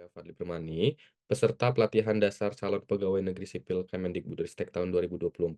Saya Fadli Permani, peserta pelatihan dasar calon pegawai negeri sipil Kemendikbudristek tahun 2024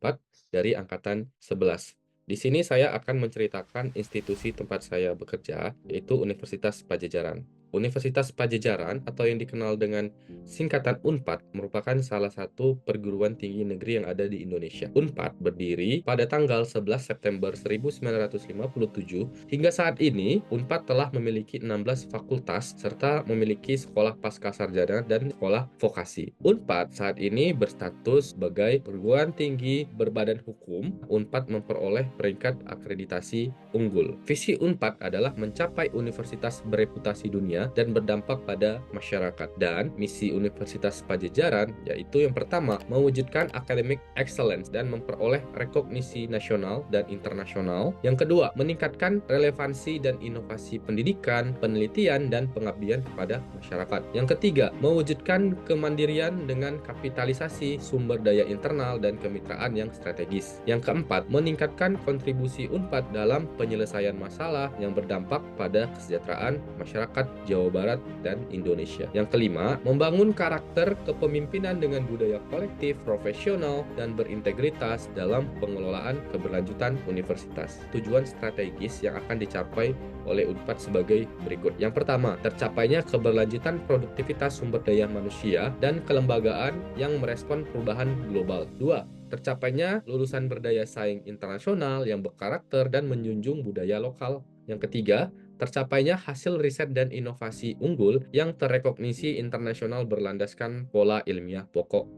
dari Angkatan 11. Di sini saya akan menceritakan institusi tempat saya bekerja, yaitu Universitas Pajajaran. Universitas Pajajaran atau yang dikenal dengan singkatan UNPAD merupakan salah satu perguruan tinggi negeri yang ada di Indonesia. UNPAD berdiri pada tanggal 11 September 1957. Hingga saat ini, UNPAD telah memiliki 16 fakultas serta memiliki sekolah pascasarjana dan sekolah vokasi. UNPAD saat ini berstatus sebagai perguruan tinggi berbadan hukum. UNPAD memperoleh peringkat akreditasi unggul. Visi UNPAD adalah mencapai universitas bereputasi dunia dan berdampak pada masyarakat. Dan misi Universitas Pajajaran yaitu yang pertama, mewujudkan academic excellence dan memperoleh rekognisi nasional dan internasional. Yang kedua, meningkatkan relevansi dan inovasi pendidikan, penelitian, dan pengabdian kepada masyarakat. Yang ketiga, mewujudkan kemandirian dengan kapitalisasi sumber daya internal dan kemitraan yang strategis. Yang keempat, meningkatkan kontribusi UNPAD dalam penyelesaian masalah yang berdampak pada kesejahteraan masyarakat Jawa Barat dan Indonesia. Yang kelima, membangun karakter kepemimpinan dengan budaya kolektif, profesional, dan berintegritas dalam pengelolaan keberlanjutan universitas. Tujuan strategis yang akan dicapai oleh UNPAD sebagai berikut. Yang pertama, tercapainya keberlanjutan produktivitas sumber daya manusia dan kelembagaan yang merespon perubahan global. Dua, tercapainya lulusan berdaya saing internasional yang berkarakter dan menjunjung budaya lokal. Yang ketiga, tercapainya hasil riset dan inovasi unggul yang terrekognisi internasional berlandaskan pola ilmiah pokok.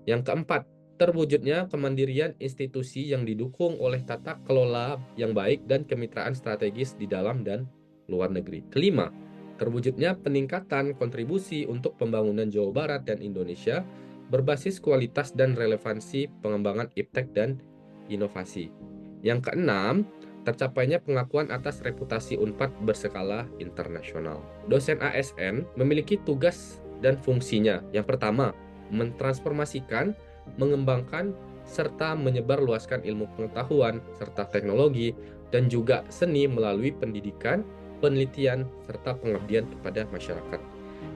Yang keempat, terwujudnya kemandirian institusi yang didukung oleh tata kelola yang baik dan kemitraan strategis di dalam dan luar negeri. Kelima, terwujudnya peningkatan kontribusi untuk pembangunan Jawa Barat dan Indonesia berbasis kualitas dan relevansi pengembangan iptek dan inovasi. Yang keenam, tercapainya pengakuan atas reputasi UNPAD berskala internasional. Dosen ASN memiliki tugas dan fungsinya. Yang pertama, mentransformasikan, mengembangkan, serta menyebarluaskan ilmu pengetahuan serta teknologi dan juga seni melalui pendidikan, penelitian, serta pengabdian kepada masyarakat.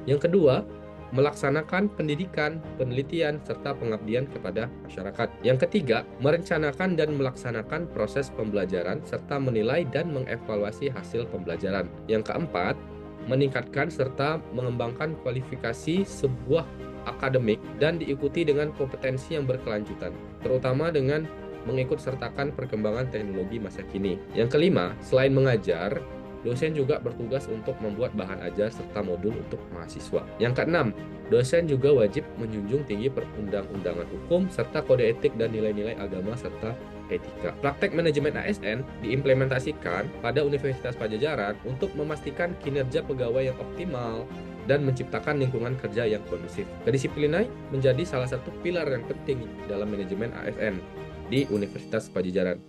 Yang kedua, melaksanakan pendidikan, penelitian, serta pengabdian kepada masyarakat. Yang ketiga, merencanakan dan melaksanakan proses pembelajaran serta menilai dan mengevaluasi hasil pembelajaran. Yang keempat, meningkatkan serta mengembangkan kualifikasi sebuah akademik dan diikuti dengan kompetensi yang berkelanjutan, terutama dengan mengikut sertakan perkembangan teknologi masa kini. Yang kelima, selain mengajar, dosen juga bertugas untuk membuat bahan ajar serta modul untuk mahasiswa. Yang keenam, dosen juga wajib menjunjung tinggi perundang-undangan hukum serta kode etik dan nilai-nilai agama serta etika. Praktek manajemen ASN diimplementasikan pada Universitas Pajajaran untuk memastikan kinerja pegawai yang optimal dan menciptakan lingkungan kerja yang kondusif. Kedisiplinan menjadi salah satu pilar yang penting dalam manajemen ASN di Universitas Pajajaran.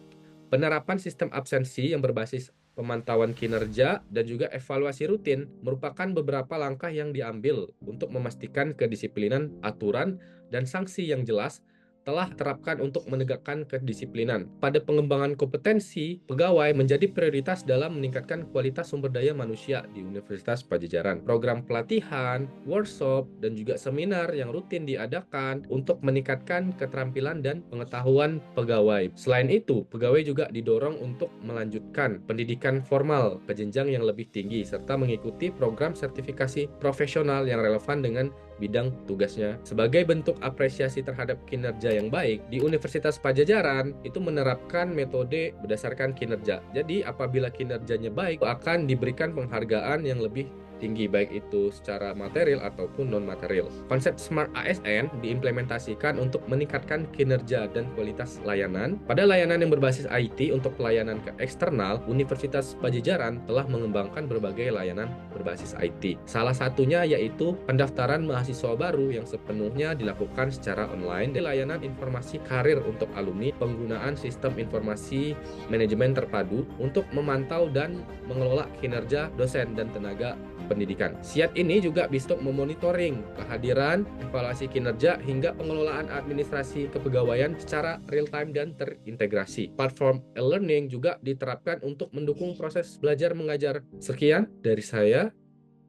Penerapan sistem absensi yang berbasis pemantauan kinerja dan juga evaluasi rutin merupakan beberapa langkah yang diambil untuk memastikan kedisiplinan, aturan, dan sanksi yang jelas telah terapkan untuk menegakkan kedisiplinan. Pada pengembangan kompetensi, pegawai menjadi prioritas dalam meningkatkan kualitas sumber daya manusia di Universitas Pajajaran. Program pelatihan, workshop, dan juga seminar yang rutin diadakan untuk meningkatkan keterampilan dan pengetahuan pegawai. Selain itu, pegawai juga didorong untuk melanjutkan pendidikan formal ke jenjang yang lebih tinggi serta mengikuti program sertifikasi profesional yang relevan dengan bidang tugasnya. Sebagai bentuk apresiasi terhadap kinerja yang baik, di Universitas Pajajaran itu menerapkan metode berdasarkan kinerja. Jadi apabila kinerjanya baik, akan diberikan penghargaan yang lebih tinggi, baik itu secara material ataupun non-material. Konsep Smart ASN diimplementasikan untuk meningkatkan kinerja dan kualitas layanan. Pada layanan yang berbasis IT untuk pelayanan ke eksternal, Universitas Pajajaran telah mengembangkan berbagai layanan berbasis IT. Salah satunya yaitu pendaftaran mahasiswa baru yang sepenuhnya dilakukan secara online, dan layanan informasi karir untuk alumni, penggunaan sistem informasi manajemen terpadu untuk memantau dan mengelola kinerja dosen dan tenaga pendidikan. SIAT ini juga bisa memonitoring kehadiran, evaluasi kinerja, hingga pengelolaan administrasi kepegawaian secara real-time dan terintegrasi. Platform e-learning juga diterapkan untuk mendukung proses belajar mengajar. Sekian dari saya,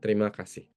terima kasih.